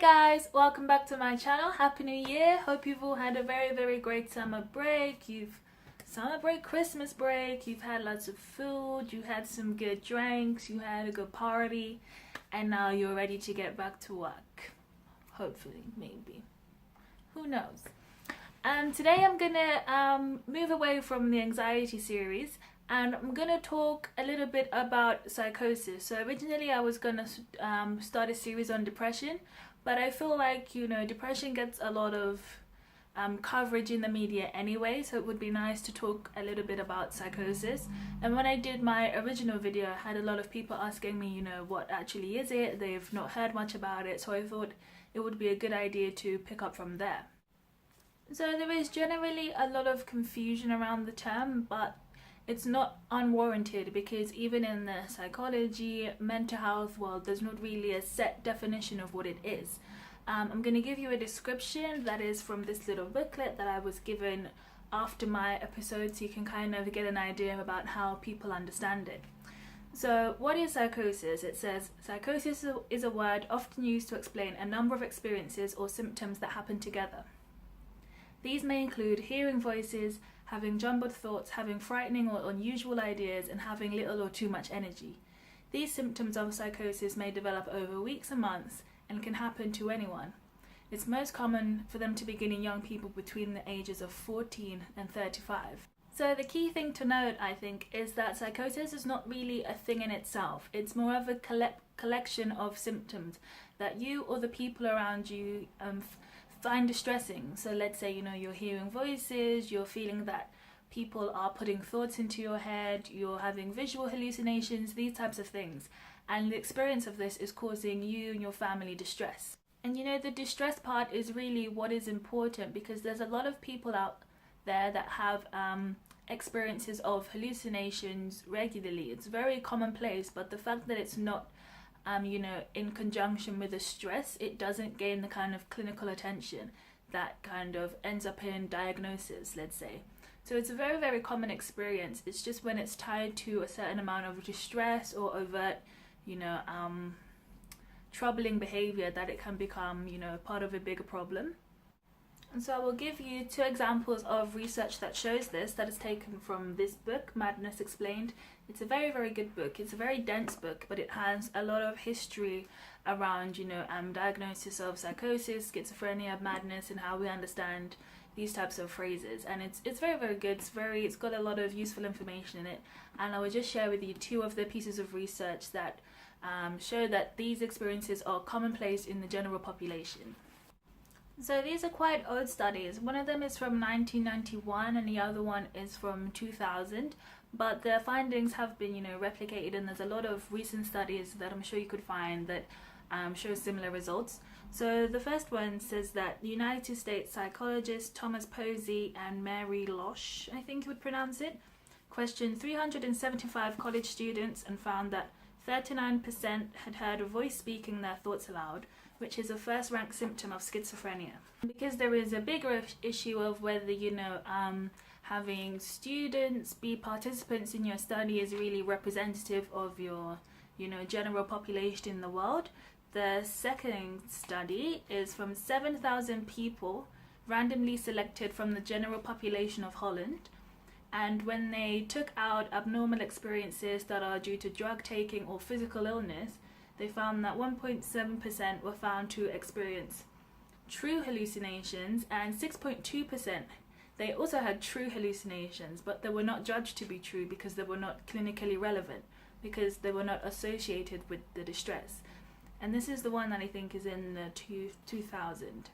Hi guys, welcome back to my channel. Happy New Year. Hope you've all had a very great summer break. Christmas break, you've had lots of food, you had some good drinks, you had a good party, and now you're ready to get back to work. Hopefully, maybe. Who knows? Today I'm gonna move away from the anxiety series and I'm gonna talk a little bit about psychosis. So originally I was gonna start a series on depression, but I feel like, depression gets a lot of coverage in the media anyway, so it would be nice to talk a little bit about psychosis. And when I did my original video, I had a lot of people asking me, what actually is it? They've not heard much about it, so I thought it would be a good idea to pick up from there. So there is generally a lot of confusion around the term, but it's not unwarranted because even in the psychology, mental health world, there's not really a set definition of what it is. I'm going to give you a description that is from this little booklet that I was given after my episode, so you can kind of get an idea about how people understand it. So what is psychosis? It says, psychosis is a word often used to explain a number of experiences or symptoms that happen together. These may include hearing voices, having jumbled thoughts, having frightening or unusual ideas, and having little or too much energy. These symptoms of psychosis may develop over weeks and months and can happen to anyone. It's most common for them to begin in young people between the ages of 14 and 35. So the key thing to note, I think, is that psychosis is not really a thing in itself. It's more of a collection of symptoms that you or the people around you find distressing. So let's say, you're hearing voices, you're feeling that people are putting thoughts into your head, you're having visual hallucinations, these types of things. And the experience of this is causing you and your family distress. And the distress part is really what is important, because there's a lot of people out there that have experiences of hallucinations regularly. It's very commonplace, but the fact that it's not in conjunction with the stress, it doesn't gain the kind of clinical attention that kind of ends up in diagnosis, let's say. So it's a very common experience. It's just when it's tied to a certain amount of distress or overt, troubling behavior that it can become, part of a bigger problem. And so I will give you two examples of research that shows this, that is taken from this book, Madness Explained. It's a very good book. It's a very dense book, but it has a lot of history around, diagnosis of psychosis, schizophrenia, madness, and how we understand these types of phrases. And it's very good. It's got a lot of useful information in it. And I will just share with you two of the pieces of research that show that these experiences are commonplace in the general population. So these are quite old studies. One of them is from 1991 and the other one is from 2000, but the findings have been, replicated, and there's a lot of recent studies that I'm sure you could find that show similar results. So the first one says that the United States psychologists Thomas Posey and Mary Losh, I think you would pronounce it, questioned 375 college students and found that 39% had heard a voice speaking their thoughts aloud, which is a first-rank symptom of schizophrenia. Because there is a bigger issue of whether, having students be participants in your study is really representative of your, general population in the world. The second study is from 7,000 people randomly selected from the general population of Holland. And when they took out abnormal experiences that are due to drug taking or physical illness, they found that 1.7% were found to experience true hallucinations, and 6.2% they also had true hallucinations, but they were not judged to be true because they were not clinically relevant, because they were not associated with the distress. And this is the one that I think is in the 2000.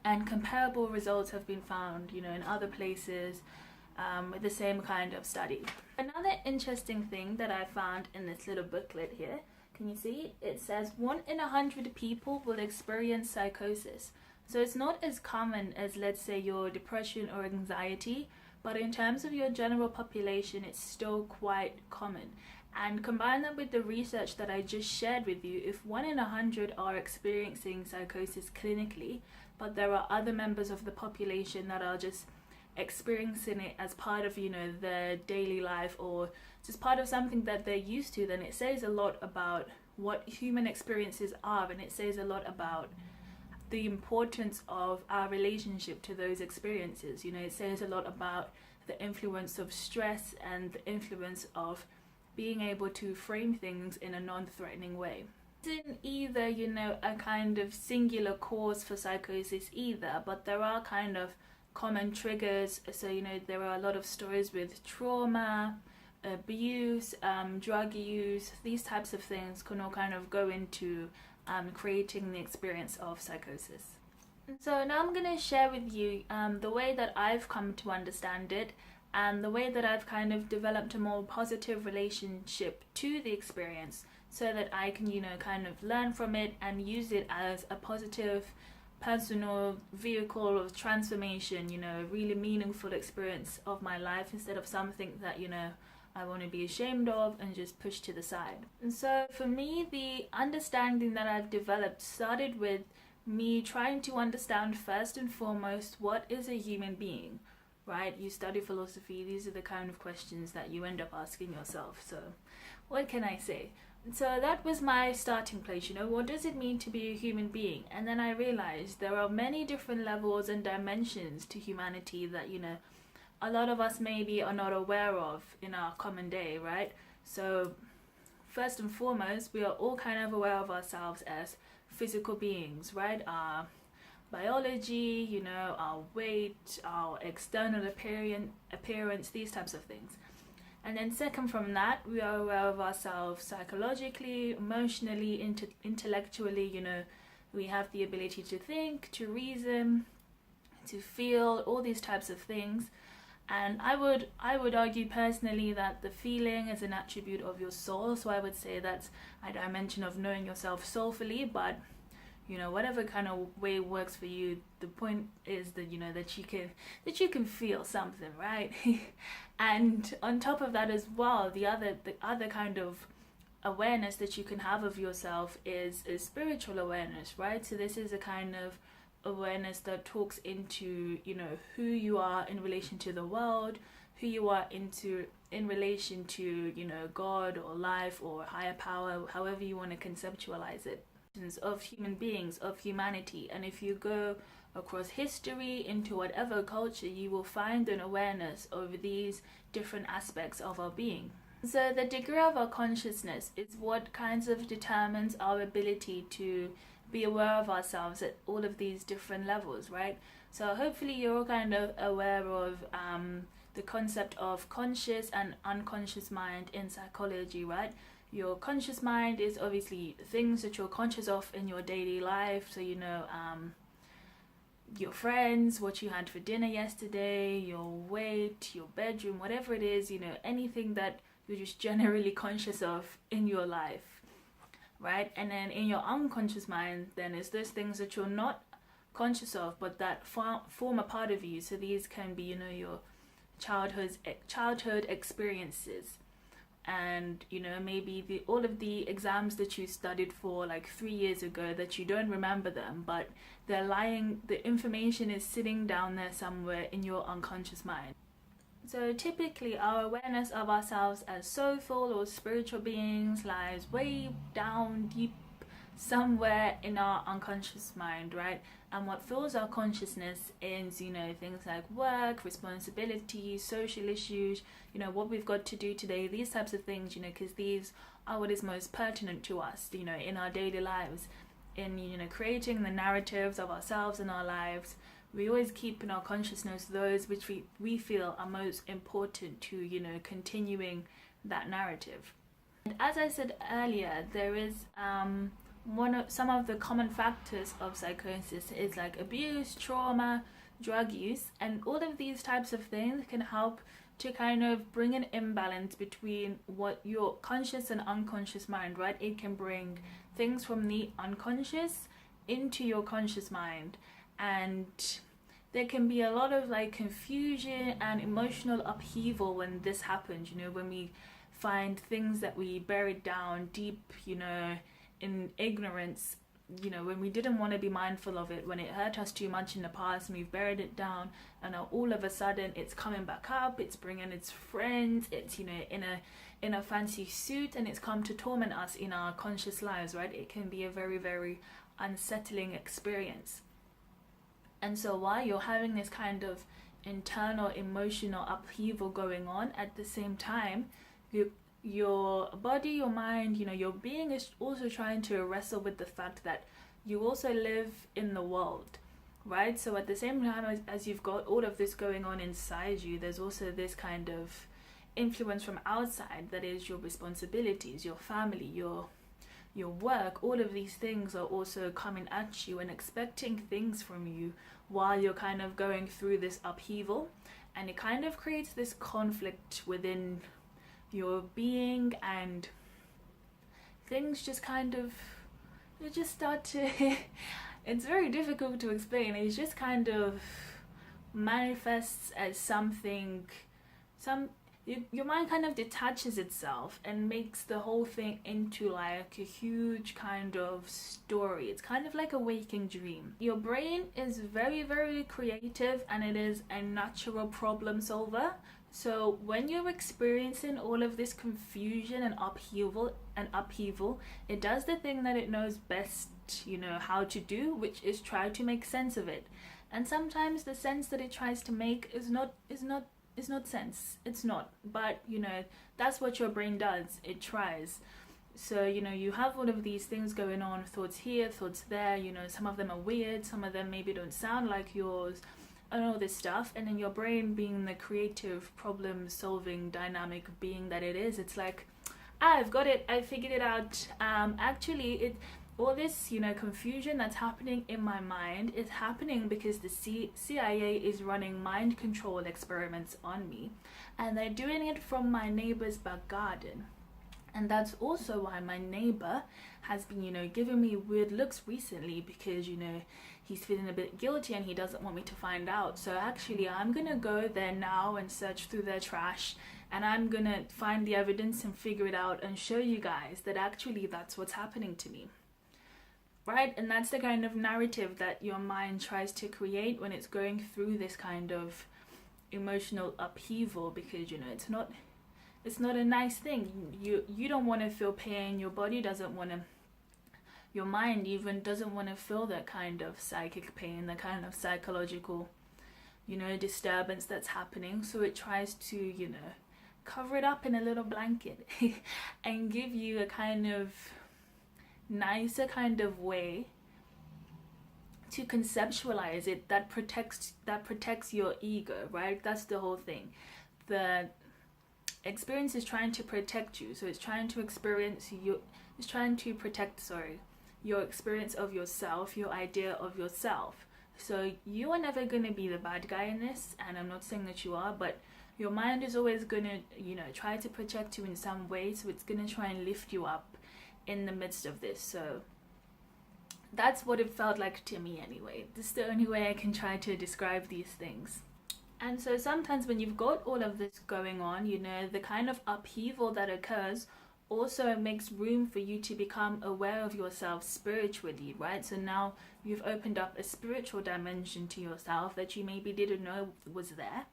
And comparable results have been found, in other places with the same kind of study. Another interesting thing that I found in this little booklet here, can you see? It says 1 in 100 people will experience psychosis. So it's not as common as, let's say, your depression or anxiety, but in terms of your general population, it's still quite common. And combine that with the research that I just shared with you, if 1 in 100 are experiencing psychosis clinically, but there are other members of the population that are just experiencing it as part of, their daily life or just part of something that they're used to, then it says a lot about what human experiences are, and it says a lot about the importance of our relationship to those experiences. You know, it says a lot about the influence of stress and the influence of being able to frame things in a non-threatening way. It isn't either, you know, a kind of singular cause for psychosis either, but there are kind of common triggers. So, you know, there are a lot of stories with trauma, abuse, drug use. These types of things can all kind of go into creating the experience of psychosis. So now I'm going to share with you the way that I've come to understand it, and the way that I've kind of developed a more positive relationship to the experience, so that I can, you know, kind of learn from it and use it as a positive personal vehicle of transformation, you know, a really meaningful experience of my life, instead of something that, you know, I want to be ashamed of and just push to the side. And so for me, the understanding that I've developed started with me trying to understand first and foremost, what is a human being, right? You study philosophy, these are the kind of questions that you end up asking yourself. So what can I say? So that was my starting place, you know, what does it mean to be a human being? And then I realized there are many different levels and dimensions to humanity that, you know, a lot of us maybe are not aware of in our common day, right? So first and foremost, we are all kind of aware of ourselves as physical beings, right? Our biology, you know, our weight, our external appearance, these types of things. And then second from that, we are aware of ourselves psychologically, emotionally, intellectually, you know, we have the ability to think, to reason, to feel, all these types of things. And I would argue personally that the feeling is an attribute of your soul. So I would say that's a dimension of knowing yourself soulfully, but you know, whatever kind of way works for you, the point is that, you know, that you can feel something, right? And on top of that as well, the other kind of awareness that you can have of yourself is spiritual awareness, right? So this is a kind of awareness that talks into, you know, who you are in relation to the world, who you are in relation to, you know, God or life or higher power, however you want to conceptualize it, of human beings, of humanity. And if you go across history into whatever culture, you will find an awareness over these different aspects of our being. So the degree of our consciousness is what kinds of determines our ability to be aware of ourselves at all of these different levels, right? So hopefully you're all kind of aware of the concept of conscious and unconscious mind in psychology, right? Your conscious mind is obviously things that you're conscious of in your daily life. So, you know, your friends, what you had for dinner yesterday, your weight, your bedroom, whatever it is, you know, anything that you're just generally conscious of in your life, right? And then in your unconscious mind, then is those things that you're not conscious of, but that form a part of you. So these can be, you know, your childhood experiences. And, you know, maybe all of the exams that you studied for like 3 years ago that you don't remember them, but the information is sitting down there somewhere in your unconscious mind. So typically our awareness of ourselves as soulful or spiritual beings lies way down deep somewhere in our unconscious mind, right? And what fills our consciousness is, you know, things like work, responsibilities, social issues, you know, what we've got to do today, these types of things, you know, because these are what is most pertinent to us, you know, in our daily lives, in, you know, creating the narratives of ourselves and our lives. We always keep in our consciousness those which we feel are most important to, you know, continuing that narrative. And as I said earlier, there is some of the common factors of psychosis is like abuse, trauma, drug use, and all of these types of things can help to kind of bring an imbalance between what your conscious and unconscious mind, right? It can bring things from the unconscious into your conscious mind, and there can be a lot of like confusion and emotional upheaval when this happens, you know, when we find things that we buried down deep, you know, in ignorance you know, when we didn't want to be mindful of it, when it hurt us too much in the past and we've buried it down, and now all of a sudden it's coming back up, it's bringing its friends, it's, you know, in a fancy suit, and it's come to torment us in our conscious lives, right? It can be a very, very unsettling experience. And so while you're having this kind of internal emotional upheaval going on, at the same time, your body, your mind, you know, your being is also trying to wrestle with the fact that you also live in the world, right? So at the same time as you've got all of this going on inside you, there's also this kind of influence from outside, that is your responsibilities, your family, your work. All of these things are also coming at you and expecting things from you while you're kind of going through this upheaval, and it kind of creates this conflict within your being, and things just kind of, you just start to it's very difficult to explain. It just kind of manifests as something, your mind kind of detaches itself and makes the whole thing into like a huge kind of story. It's kind of like a waking dream. Your brain is very, very creative, and it is a natural problem solver. So when you're experiencing all of this confusion and upheaval, it does the thing that it knows best, you know, how to do, which is try to make sense of it. And sometimes the sense that it tries to make is not sense. It's not. But, you know, that's what your brain does. It tries. So, you know, you have all of these things going on, thoughts here, thoughts there, you know, some of them are weird, some of them maybe don't sound like yours, and all this stuff. And then your brain, being the creative, problem solving, dynamic being that it is, it's like, I've got it, I figured it out. Actually, all this, you know, confusion that's happening in my mind is happening because the CIA is running mind control experiments on me, and they're doing it from my neighbor's back garden. And that's also why my neighbor has been, you know, giving me weird looks recently, because, you know, he's feeling a bit guilty and he doesn't want me to find out. So actually, I'm gonna go there now and search through their trash, and I'm gonna find the evidence and figure it out and show you guys that actually that's what's happening to me. Right? And that's the kind of narrative that your mind tries to create when it's going through this kind of emotional upheaval, because, you know, it's not a nice thing. You don't want to feel pain. Your body doesn't want to, your mind even doesn't want to feel that kind of psychic pain, the kind of psychological, you know, disturbance that's happening. So it tries to, you know, cover it up in a little blanket and give you a kind of nicer kind of way to conceptualize it that protects your ego, right? That's the whole thing. The experience is trying to protect you, so it's trying to protect your experience of yourself, your idea of yourself. So you are never going to be the bad guy in this, and I'm not saying that you are, but your mind is always going to, you know, try to protect you in some way. So it's going to try and lift you up in the midst of this. So that's what it felt like to me anyway. This is the only way I can try to describe these things. And so sometimes when you've got all of this going on, you know, the kind of upheaval that occurs also makes room for you to become aware of yourself spiritually, right? So now you've opened up a spiritual dimension to yourself that you maybe didn't know was there.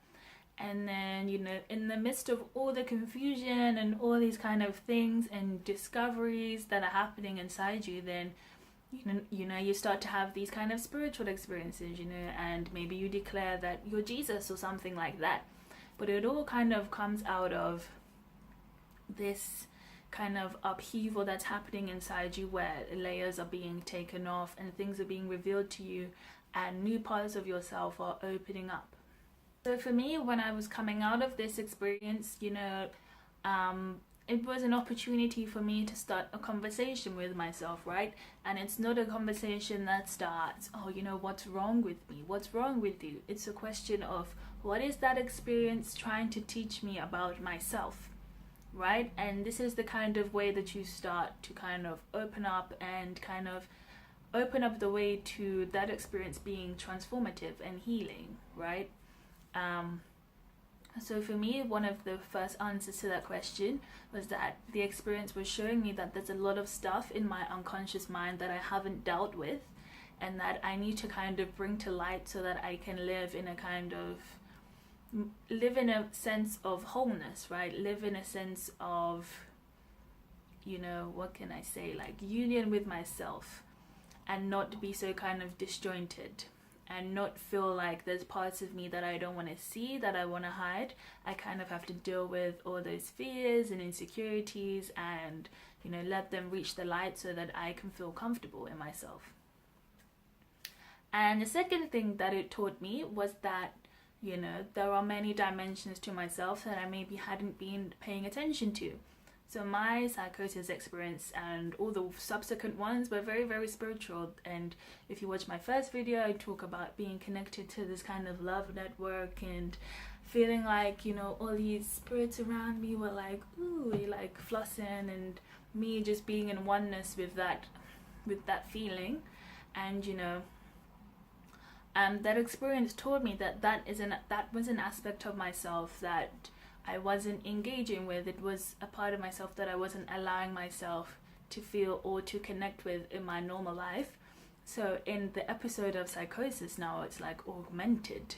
And then, you know, in the midst of all the confusion and all these kind of things and discoveries that are happening inside you, then, you start to have these kind of spiritual experiences, you know, and maybe you declare that you're Jesus or something like that. But it all kind of comes out of this kind of upheaval that's happening inside you, where layers are being taken off and things are being revealed to you and new parts of yourself are opening up. So for me, when I was coming out of this experience, you know, it was an opportunity for me to start a conversation with myself, right? And it's not a conversation that starts, oh, you know, what's wrong with me? What's wrong with you? It's a question of, what is that experience trying to teach me about myself, right? And this is the kind of way that you start to kind of open up and kind of open up the way to that experience being transformative and healing, right? So for me, one of the first answers to that question was that the experience was showing me that there's a lot of stuff in my unconscious mind that I haven't dealt with, and that I need to kind of bring to light so that I can live in a sense of wholeness, right? Live in a sense of, what can I say, like union with myself, and not be so kind of disjointed, and not feel like there's parts of me that I don't want to see, that I want to hide. I kind of have to deal with all those fears and insecurities and, let them reach the light so that I can feel comfortable in myself. And the second thing that it taught me was that, there are many dimensions to myself that I maybe hadn't been paying attention to. So my psychosis experience and all the subsequent ones were very, very spiritual. And if you watch my first video, I talk about being connected to this kind of love network and feeling like, all these spirits around me were like, ooh, like flossing, and me just being in oneness with that feeling. And, that experience taught me that was an aspect of myself that I wasn't engaging with. It was a part of myself that I wasn't allowing myself to feel or to connect with in my normal life. So in the episode of psychosis now, it's like augmented,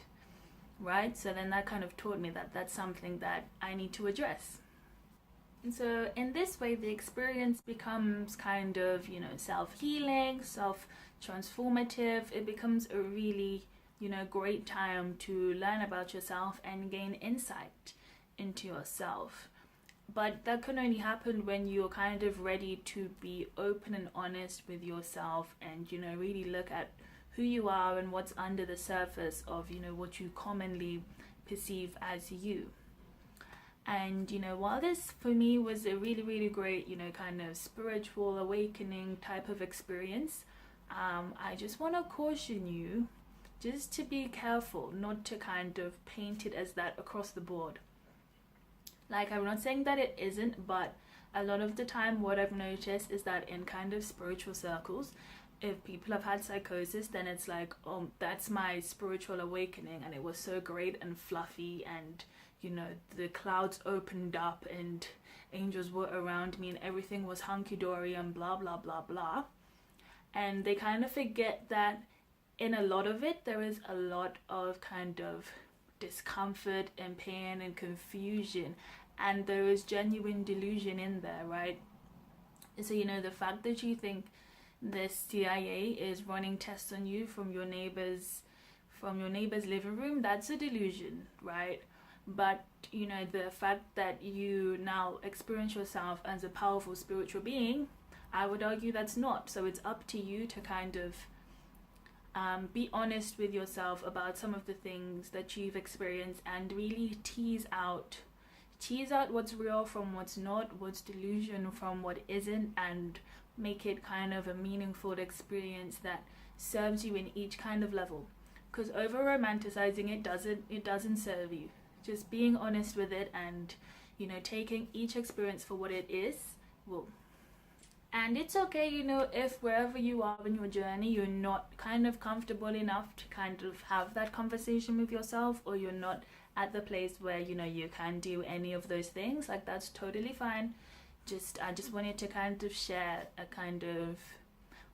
right? So then that kind of taught me that that's something that I need to address. And so in this way, the experience becomes kind of, self-healing, self-transformative. It becomes a really, great time to learn about yourself and gain insight into yourself. But that can only happen when you're kind of ready to be open and honest with yourself, and really look at who you are and what's under the surface of what you commonly perceive as you. And while this for me was a really, really great kind of spiritual awakening type of experience, I just want to caution you just to be careful not to kind of paint it as that across the board. Like, I'm not saying that it isn't, but a lot of the time what I've noticed is that in kind of spiritual circles, if people have had psychosis, then it's like, oh, that's my spiritual awakening, and it was so great and fluffy, and the clouds opened up and angels were around me and everything was hunky-dory and blah blah blah blah. And they kind of forget that in a lot of it there is a lot of kind of discomfort and pain and confusion, and there is genuine delusion in there, right? So the fact that you think the CIA is running tests on you from your neighbor's living room, that's a delusion, right? But the fact that you now experience yourself as a powerful spiritual being, I would argue that's not. So it's up to you to kind of be honest with yourself about some of the things that you've experienced, and really tease out what's real from what's not, what's delusion from what isn't, and make it kind of a meaningful experience that serves you in each kind of level. Because over romanticizing it doesn't serve you. Just being honest with it and taking each experience for what it is will. And it's okay, if wherever you are in your journey, you're not kind of comfortable enough to kind of have that conversation with yourself, or you're not at the place where you can do any of those things. Like, that's totally fine. I just wanted to kind of share a kind of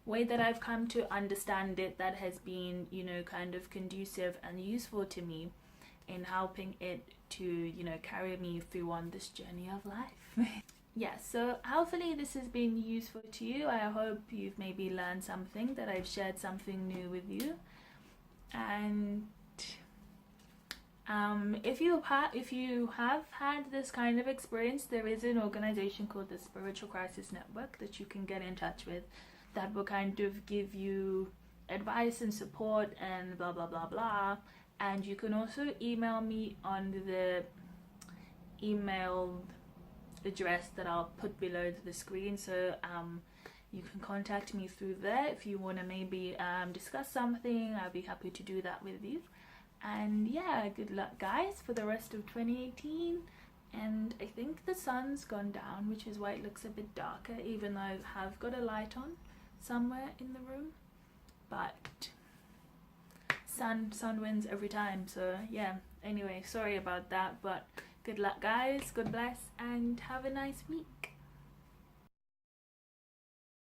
way that I've come to understand it that has been kind of conducive and useful to me in helping it to carry me through on this journey of life. Yeah, so hopefully this has been useful to you. I hope you've maybe learned something, that I've shared something new with you. And if you have had this kind of experience, there is an organization called the Spiritual Crisis Network that you can get in touch with, that will kind of give you advice and support and blah blah blah blah. And you can also email me on the email address that I'll put below the screen. So you can contact me through there if you want to maybe discuss something. I'll be happy to do that with you. And yeah, good luck guys for the rest of 2018. And I think the sun's gone down, which is why it looks a bit darker, even though I have got a light on somewhere in the room. But sun wins every time. So yeah, Anyway, sorry about that, but good luck guys, God bless, and have a nice week.